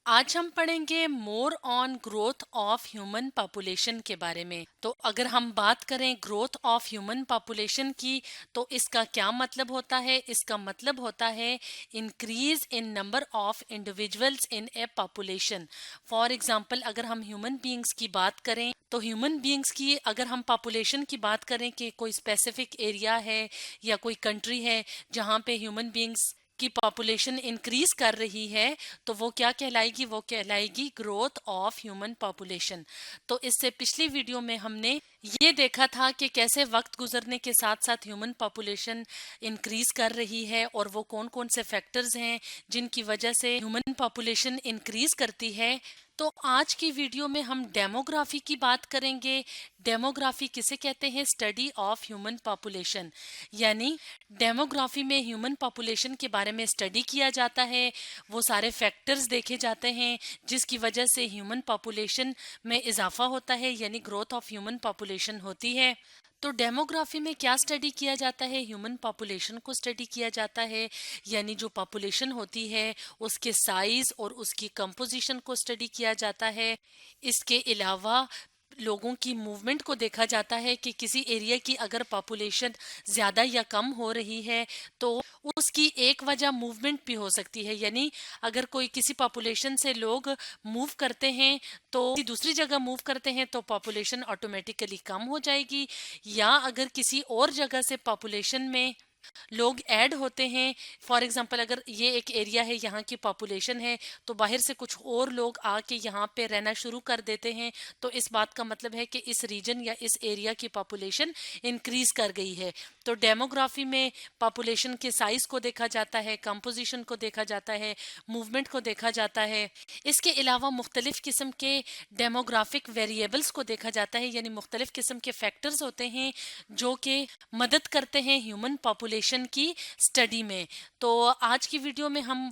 आज हम पढ़ेंगे more on growth of human population के बारे में। तो अगर हम बात करें ग्रोथ ऑफ ह्यूमन पॉपुलेशन की, तो इसका क्या मतलब होता है? इसका मतलब होता है increase in number of individuals in A population. For example, अगर हम ह्यूमन बीइंग्स की बात करें, तो ह्यूमन बीइंग्स की अगर हम पॉपुलेशन की बात करें कि कोई स्पेसिफिक एरिया है या कोई कंट्री है जहाँ पे ह्यूमन बीइंग्स की पॉपुलेशन इंक्रीज कर रही है, तो वो क्या कहलाएगी? वो कहलाएगी ग्रोथ ऑफ ह्यूमन पॉपुलेशन। तो इससे पिछली वीडियो में हमने ये देखा था कि कैसे वक्त गुजरने के साथ साथ ह्यूमन पॉपुलेशन इंक्रीज कर रही है और वो कौन कौन से फैक्टर्स हैं जिनकी वजह से ह्यूमन पॉपुलेशन इंक्रीज करती है। तो आज की वीडियो में हम डेमोग्राफी की बात करेंगे। डेमोग्राफी किसे कहते हैं? Study of human population. यानी डेमोग्राफी में ह्यूमन पॉपुलेशन के बारे में स्टडी किया जाता है, वो सारे फैक्टर्स देखे जाते हैं जिसकी वजह से ह्यूमन पॉपुलेशन में इजाफा होता है, यानी ग्रोथ ऑफ ह्यूमन पॉपुलेशन होती है। तो डेमोग्राफी में क्या स्टडी किया जाता है? ह्यूमन पॉपुलेशन को स्टडी किया जाता है, यानी जो पॉपुलेशन होती है उसके साइज और उसकी कंपोजिशन को स्टडी किया जाता है। इसके अलावा लोगों की मूवमेंट को देखा जाता है कि किसी एरिया की अगर पॉपुलेशन ज़्यादा या कम हो रही है तो उसकी एक वजह मूवमेंट भी हो सकती है। यानी अगर कोई किसी पॉपुलेशन से लोग मूव करते हैं तो दूसरी जगह मूव करते हैं तो पॉपुलेशन ऑटोमेटिकली कम हो जाएगी, या अगर किसी और जगह से पॉपुलेशन में लोग ऐड होते हैं। फॉर एग्जांपल, अगर ये एक एरिया है, यहाँ की पॉपुलेशन है, तो बाहर से कुछ और लोग आके यहाँ पे रहना शुरू कर देते हैं, तो इस बात का मतलब है कि इस रीजन या इस एरिया की पॉपुलेशन इंक्रीज कर गई है। तो डेमोग्राफी में पॉपुलेशन के साइज को देखा जाता है, कंपोजिशन को देखा जाता है, मूवमेंट को देखा जाता है। इसके अलावा मुख्तलिफ किस्म के डेमोग्राफिक वेरिएबल्स को देखा जाता है, यानी मुख्तलिफ किस्म के फैक्टर्स होते हैं जो कि मदद करते हैं ह्यूमन पॉपुलेशन की स्टडी में। तो आज की वीडियो में हम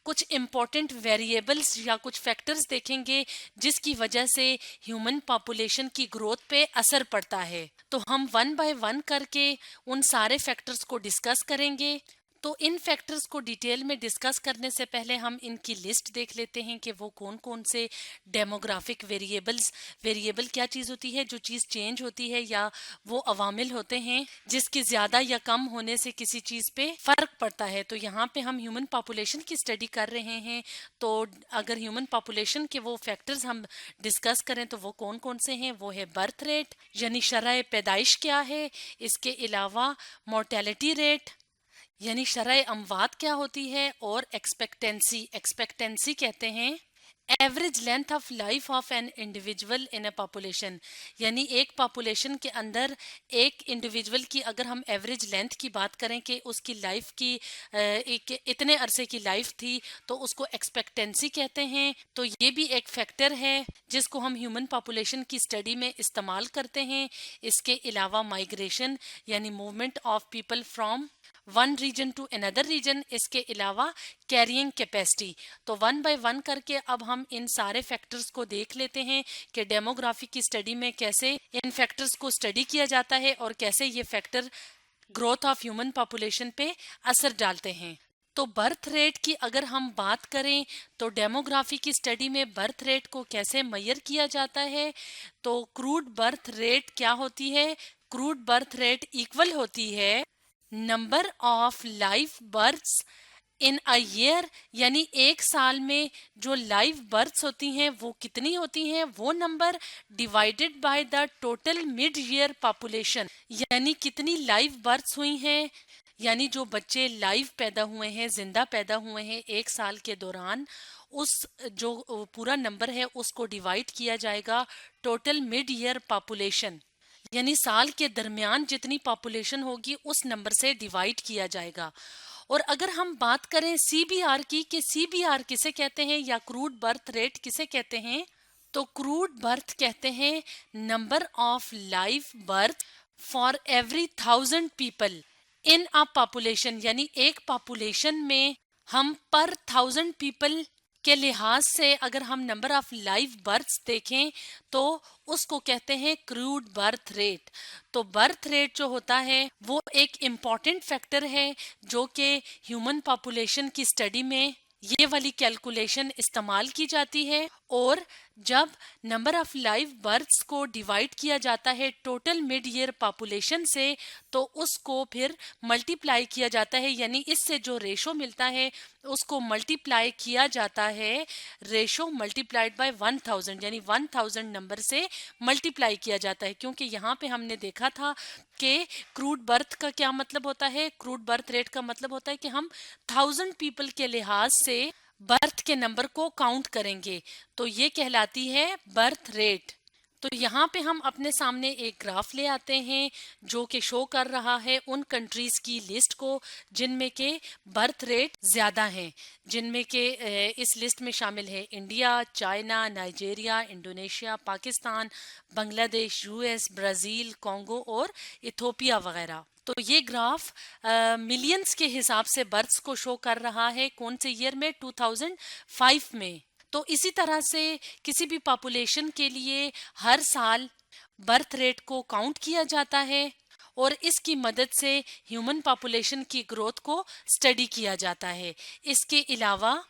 कुछ इम्पोर्टेंट वेरिएबल्स या कुछ फैक्टर्स देखेंगे जिसकी वजह से ह्यूमन पॉपुलेशन की ग्रोथ पे असर पड़ता है। तो हम वन बाय वन करके उन सारे फैक्टर्स को डिस्कस करेंगे। तो इन फैक्टर्स को डिटेल में डिस्कस करने से पहले हम इनकी लिस्ट देख लेते हैं कि वो कौन कौन से डेमोग्राफिक वेरिएबल क्या चीज़ होती है, जो चीज़ चेंज होती है, या वो अवामिल होते हैं जिसके ज़्यादा या कम होने से किसी चीज़ पे फ़र्क पड़ता है। तो यहाँ पे हम ह्यूमन पॉपुलेशन की स्टडी कर रहे हैं, तो अगर ह्यूमन पॉपुलेशन के वो फैक्टर्स हम डिस्कस करें तो वो कौन कौन से हैं? वो है बर्थ रेट, यानी शरह पैदाइश क्या है। इसके अलावा मोर्टेलिटी रेट, यानी शरह अमवात क्या होती है। और एक्सपेक्टेंसी कहते हैं average length of life of an individual in A population, यानी एक पॉपुलेशन के अंदर एक इंडिविजुअल की अगर हम एवरेज लेंथ की बात करें कि उसकी लाइफ की एक इतने अरसे की लाइफ थी, तो उसको एक्सपेक्टेंसी कहते हैं। तो ये भी एक फैक्टर है जिसको हम ह्यूमन पॉपुलेशन की स्टडी में इस्तेमाल करते हैं। इसके अलावा माइग्रेशन, यानी movement of people from one region to another region. इसके अलावा कैरियंग कैपेसिटी। तो वन बाय वन करके अब हम इन सारे फैक्टर्स को देख लेते हैं कि डेमोग्राफी की स्टडी में कैसे इन फैक्टर्स को स्टडी किया जाता है और कैसे ये factor growth of human population पे असर डालते हैं। तो बर्थ रेट की अगर हम बात करें तो डेमोग्राफी की स्टडी में बर्थ रेट को कैसे मेजर किया जाता है? तो क्रूड बर्थ रेट क्या होती है? क्रूड बर्थ रेट इक्वल होती है number of live births in a year, यानी एक साल में जो लाइव बर्थ्स होती हैं वो कितनी होती हैं, वो number divided by the total mid year population, यानी कितनी लाइव बर्थ्स हुई हैं, यानी जो बच्चे लाइव पैदा हुए हैं, जिंदा पैदा हुए हैं एक साल के दौरान, उस जो पूरा नंबर है उसको डिवाइड किया जाएगा टोटल मिड ईयर पॉपुलेशन, यानी साल के दरमियान जितनी पॉपुलेशन होगी उस नंबर से डिवाइड किया जाएगा। और अगर हम बात करें सीबीआर की कि सीबीआर किसे कहते हैं या क्रूड बर्थ रेट किसे कहते हैं, तो क्रूड बर्थ कहते हैं number of live birth for every 1000 people in a population, यानी एक पॉपुलेशन में हम पर 1000 पीपल के लिहाज से अगर हम नंबर ऑफ लाइव बर्थ्स देखें तो उसको कहते हैं क्रूड बर्थ रेट। तो बर्थ रेट जो होता है वो एक इम्पॉर्टेंट फैक्टर है जो कि ह्यूमन पॉपुलेशन की स्टडी में یہ والی کیلکولیشن استعمال کی جاتی ہے، اور جب نمبر آف لائیو برتھس کو ڈیوائڈ کیا جاتا ہے ٹوٹل مڈ ایئر پاپولیشن سے، تو اس کو پھر ملٹی پلائی کیا جاتا ہے، یعنی اس سے جو ریشو ملتا ہے اس کو ملٹی پلائی کیا جاتا ہے، ریشو ملٹی پلائڈ بائی 1000، یعنی 1000 نمبر سے ملٹی پلائی کیا جاتا ہے، کیونکہ یہاں پہ ہم نے دیکھا تھا کہ کروڈ برتھ کا کیا مطلب ہوتا ہے، کروڈ برتھ ریٹ کا مطلب ہوتا ہے کہ ہم 1000 پیپل کے لحاظ سے برتھ کے نمبر کو کاؤنٹ کریں گے، تو یہ کہلاتی ہے برتھ ریٹ۔ تو یہاں پہ ہم اپنے سامنے ایک گراف لے آتے ہیں جو کہ شو کر رہا ہے ان کنٹریز کی لسٹ کو جن میں کہ برتھ ریٹ زیادہ ہیں، جن میں کہ اس لسٹ میں شامل ہے India, China, Nigeria, Indonesia, Pakistan, Bangladesh, U S, Brazil, Congo اور ایتھوپیا وغیرہ۔ تو یہ گراف ملینز کے حساب سے برتھس کو شو کر رہا ہے، کون سے ایئر میں، 2005 میں۔ تو اسی طرح سے کسی بھی پاپولیشن کے لیے ہر سال برتھ ریٹ کو کاؤنٹ کیا جاتا ہے، اور اس کی مدد سے ہیومن پاپولیشن کی گروتھ کو سٹڈی کیا جاتا ہے۔ اس کے علاوہ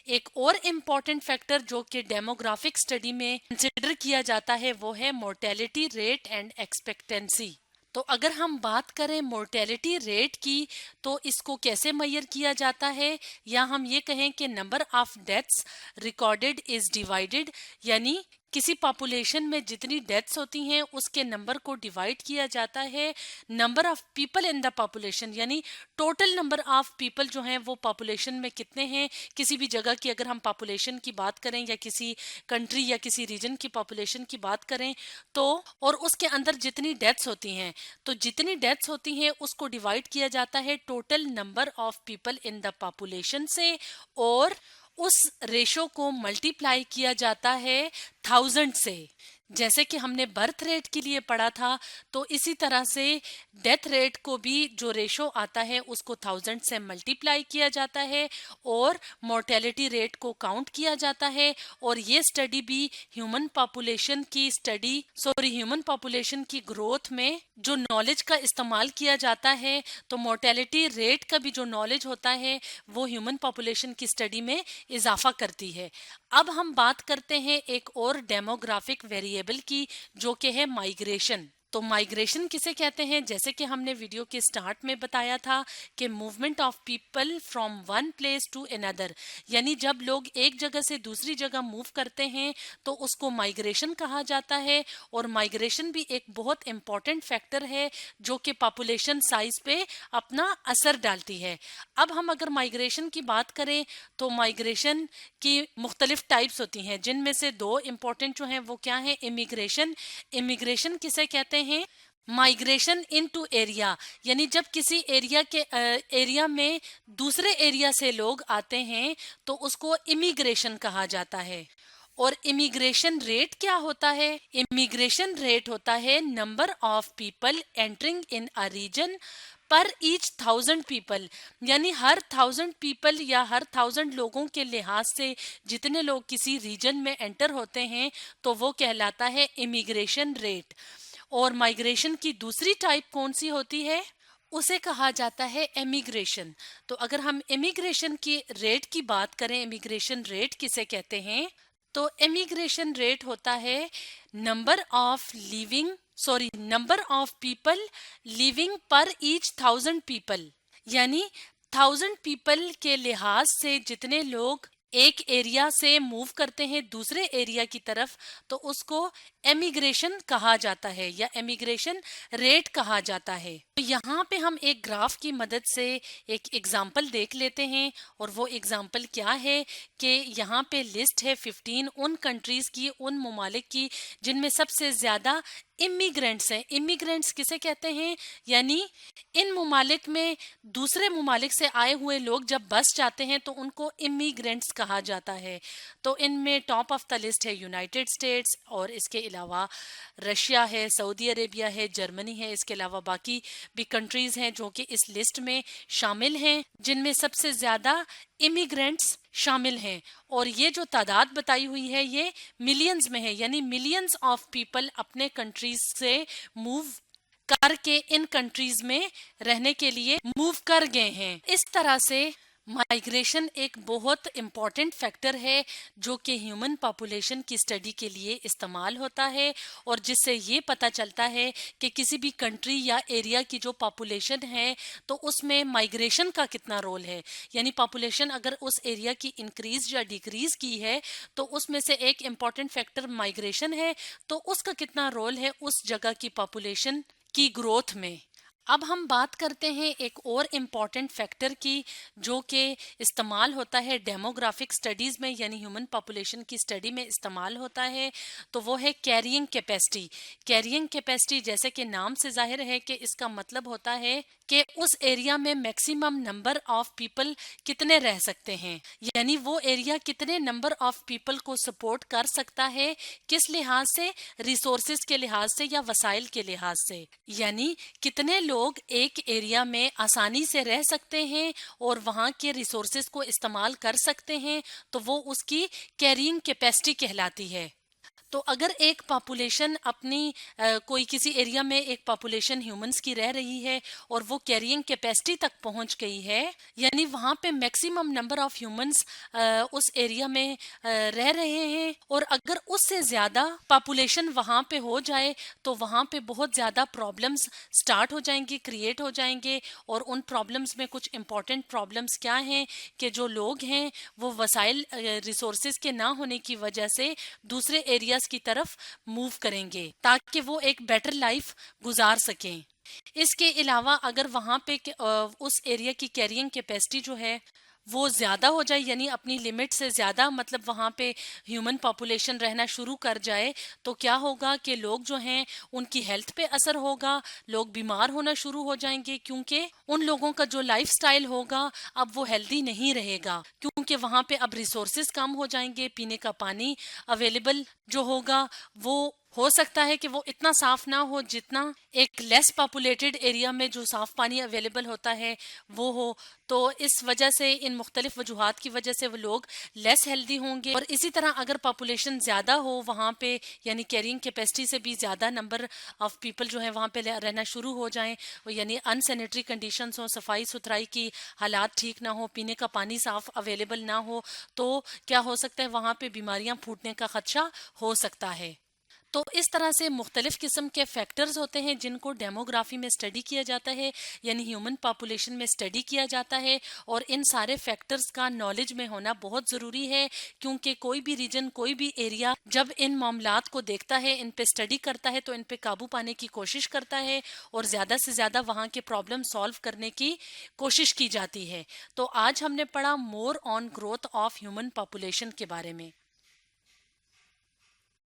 ایک اور امپورٹنٹ فیکٹر جو کہ ڈیموگرافک سٹڈی میں کنسیڈر کیا جاتا ہے وہ ہے مورٹیلٹی ریٹ اینڈ ایکسپیکٹنسی۔ تو اگر ہم بات کریں مورٹیلٹی ریٹ کی تو اس کو کیسے میئر کیا جاتا ہے، یا ہم یہ کہیں کہ number of deaths recorded is divided, یعنی کسی پاپولیشن میں جتنی ڈیتھس ہوتی ہیں اس کے نمبر کو ڈیوائڈ کیا جاتا ہے number of people in the population, یعنی ٹوٹل نمبر آف پیپل جو ہیں وہ پاپولیشن میں کتنے ہیں۔ کسی بھی جگہ کی اگر ہم پاپولیشن کی بات کریں یا کسی کنٹری یا کسی ریجن کی پاپولیشن کی بات کریں تو، اور اس کے اندر جتنی ڈیتھس ہوتی ہیں، تو جتنی ڈیتھس ہوتی ہیں اس کو ڈیوائڈ کیا جاتا ہے total number of people in the population سے، اور اس ریشو کو ملٹی پلائی کیا جاتا ہے 1000 سے۔ جیسے کہ ہم نے برتھ ریٹ کے لیے پڑھا تھا، تو اسی طرح سے ڈیتھ ریٹ کو بھی جو ریشو آتا ہے اس کو 1000 سے ملٹی پلائی کیا جاتا ہے، اور مورٹیلٹی ریٹ کو کاؤنٹ کیا جاتا ہے، اور یہ سٹڈی بھی ہیومن پاپولیشن کی گروتھ میں جو نالج کا استعمال کیا جاتا ہے، تو مورٹیلٹی ریٹ کا بھی جو نالج ہوتا ہے وہ ہیومن پاپولیشن کی سٹڈی میں اضافہ کرتی ہے۔ اب ہم بات کرتے ہیں ایک اور ڈیموگرافک ویریبل کی جو کہ ہے مائیگریشن۔ تو مائیگریشن کسے کہتے ہیں؟ جیسے کہ ہم نے ویڈیو کے سٹارٹ میں بتایا تھا کہ movement of people from one place to اندر، یعنی جب لوگ ایک جگہ سے دوسری جگہ موو کرتے ہیں تو اس کو مائیگریشن کہا جاتا ہے، اور مائیگریشن بھی ایک بہت امپورٹنٹ فیکٹر ہے جو کہ پاپولیشن سائز پہ اپنا اثر ڈالتی ہے۔ اب ہم اگر مائیگریشن کی بات کریں تو مائیگریشن کی مختلف ٹائپس ہوتی ہیں، جن میں سے دو امپورٹنٹ جو ہیں وہ کیا ہیں؟ امیگریشن کسے کہتے ہیں؟ مائیگریشن انٹو ایریا، یعنی جب کسی ایریا میں دوسرے ایریا سے لوگ آتے ہیں تو اس کو امیگریشن کہا جاتا ہے۔ اور امیگریشن ریٹ کیا ہوتا ہے؟ امیگریشن ریٹ ہوتا ہے number of people entering in a region per each 1000 people, یعنی ہر 1000 پیپل یا ہر 1000 لوگوں کے لحاظ سے جتنے لوگ کسی ریجن میں انٹر ہوتے ہیں تو وہ کہلاتا ہے امیگریشن ریٹ۔ اور مائیگریشن کی دوسری ٹائپ کون سی ہوتی ہے؟ اسے کہا جاتا ہے امیگریشن۔ تو اگر ہم امیگریشن کی ریٹ کی بات کریں، امیگریشن ریٹ کسے کہتے ہیں؟ تو امیگریشن ریٹ ہوتا ہے number of people leaving per each 1000 people, یعنی 1000 پیپل کے لحاظ سے جتنے لوگ ایک ایریا سے موو کرتے ہیں دوسرے ایریا کی طرف تو اس کو امیگریشن کہا جاتا ہے یا امیگریشن ریٹ کہا جاتا ہے۔ تو یہاں پہ ہم ایک گراف کی مدد سے ایک ایگزامپل دیکھ لیتے ہیں، اور وہ ایگزامپل کیا ہے کہ یہاں پہ لسٹ ہے 15 ان کنٹریز کی، ان ممالک کی جن میں سب سے زیادہ امیگرینٹس ہیں۔ امیگرینٹس کسے کہتے ہیں؟ یعنی ان ممالک میں دوسرے ممالک سے آئے ہوئے لوگ جب بس جاتے ہیں تو ان کو امیگرینٹس کہا جاتا ہے۔ تو ان میں ٹاپ آف دا لسٹ ہے یونائٹڈ اسٹیٹس، اور اس کے علاوہ رشیا ہے، سعودی عربیہ ہے، جرمنی ہے، اس کے علاوہ باقی بھی کنٹریز ہیں جو کہ اس لسٹ میں شامل ہیں جن میں سب سے زیادہ امیگرینٹس شامل ہیں۔ اور یہ جو تعداد بتائی ہوئی ہے یہ ملینز میں ہے، یعنی ملینز آف پیپل اپنے کنٹریز سے موو کر کے ان کنٹریز میں رہنے کے لیے موو کر گئے ہیں۔ اس طرح سے माइग्रेशन एक बहुत इम्पॉर्टेंट फैक्टर है जो कि ह्यूमन पॉपुलेशन की स्टडी के लिए इस्तेमाल होता है, और जिससे ये पता चलता है कि किसी भी कंट्री या एरिया की जो पॉपुलेशन है तो उसमें माइग्रेशन का कितना रोल है। यानी पॉपुलेशन अगर उस एरिया की इंक्रीज या डिक्रीज की है तो उसमें से एक इम्पॉर्टेंट फैक्टर माइग्रेशन है, तो उसका कितना रोल है उस जगह की पॉपुलेशन की ग्रोथ में। अब हम बात करते हैं एक और इम्पॉर्टेंट फैक्टर की जो कि इस्तेमाल होता है डेमोग्राफिक स्टडीज़ में, यानी ह्यूमन पॉपुलेशन की स्टडी में इस्तेमाल होता है, तो वो है कैरियंग कैपेसिटी। कैरियंग कैपेसिटी जैसे कि नाम से जाहिर है कि इसका मतलब होता है कि उस एरिया में मैक्सिमम नंबर ऑफ पीपल कितने रह सकते हैं, यानी वो एरिया कितने नंबर ऑफ पीपल को सपोर्ट कर सकता है, किस लिहाज से, रिसोर्सेज के लिहाज से या वसाइल के लिहाज से। यानी कितने लोग एक एरिया में आसानी से रह सकते हैं और वहाँ के रिसोर्सेज को इस्तेमाल कर सकते हैं, तो वो उसकी कैरिंग कैपेसिटी कहलाती है। तो अगर एक पॉपुलेशन अपनी कोई किसी एरिया में एक पॉपुलेशन ह्यूमंस की रह रही है और वो कैरियंग कैपेसिटी तक पहुंच गई है, यानी वहां पे मैक्सिमम नंबर ऑफ ह्यूमंस उस एरिया में रह रहे हैं, और अगर उससे ज्यादा पॉपुलेशन वहां पे हो जाए तो वहां पे बहुत ज्यादा प्रॉब्लम्स स्टार्ट हो जाएंगी, क्रिएट हो जाएंगे। और उन प्रॉब्लम्स में कुछ इंपॉर्टेंट प्रॉब्लम्स क्या हैं कि जो लोग हैं वो वसाइल रिसोर्सेज के ना होने की वजह से दूसरे एरियाज की तरफ मूव करेंगे ताकि वो एक बेटर लाइफ गुजार सकें। इसके अलावा अगर वहां पे उस एरिया की कैरियंग कैपेसिटी जो है वो ज्यादा हो जाए, यानी अपनी लिमिट से ज्यादा मतलब वहां पे ह्यूमन पॉपुलेशन रहना शुरू कर जाए, तो क्या होगा कि लोग जो हैं उनकी हेल्थ पे असर होगा, लोग बीमार होना शुरू हो जाएंगे, क्योंकि उन लोगों का जो लाइफ स्टाइल होगा अब वो हेल्दी नहीं रहेगा, क्योंकि वहां पे अब रिसोर्सेज कम हो जाएंगे, पीने का पानी अवेलेबल जो होगा वो हो सकता है कि वो इतना साफ ना हो जितना एक लेस पॉपुलेटेड एरिया में जो साफ पानी अवेलेबल होता है वो हो। तो इस वजह से, इन मुख्तलिफ वजूहात की वजह से वो लोग लेस हेल्दी होंगे। और इसी तरह अगर पॉपुलेशन ज़्यादा हो वहाँ पे, यानी कैरिंग कैपेसिटी से भी ज़्यादा नंबर ऑफ पीपल जो है वहाँ पे रहना शुरू हो जाएं, यानी अनसैनिटरी कंडीशंस हो, सफाई सुथराई की हालात ठीक ना हो, पीने का पानी साफ अवेलेबल ना हो, तो क्या हो सकता है वहाँ पे बीमारियाँ फूटने का खदशा हो सकता है। तो इस तरह से मुख्तलिफ किस्म के फैक्टर्स होते हैं जिनको डेमोग्राफी में स्टडी किया जाता है, यानी ह्यूमन पॉपुलेशन में स्टडी किया जाता है। और इन सारे फैक्टर्स का नॉलेज में होना बहुत ज़रूरी है, क्योंकि कोई भी रीजन, कोई भी एरिया जब इन मामलात को देखता है, इन पे स्टडी करता है, तो इन पे काबू पाने की कोशिश करता है और ज़्यादा से ज़्यादा वहाँ के प्रॉब्लम सॉल्व करने की कोशिश की जाती है। तो आज हमने पढ़ा more on growth of human population के बारे में।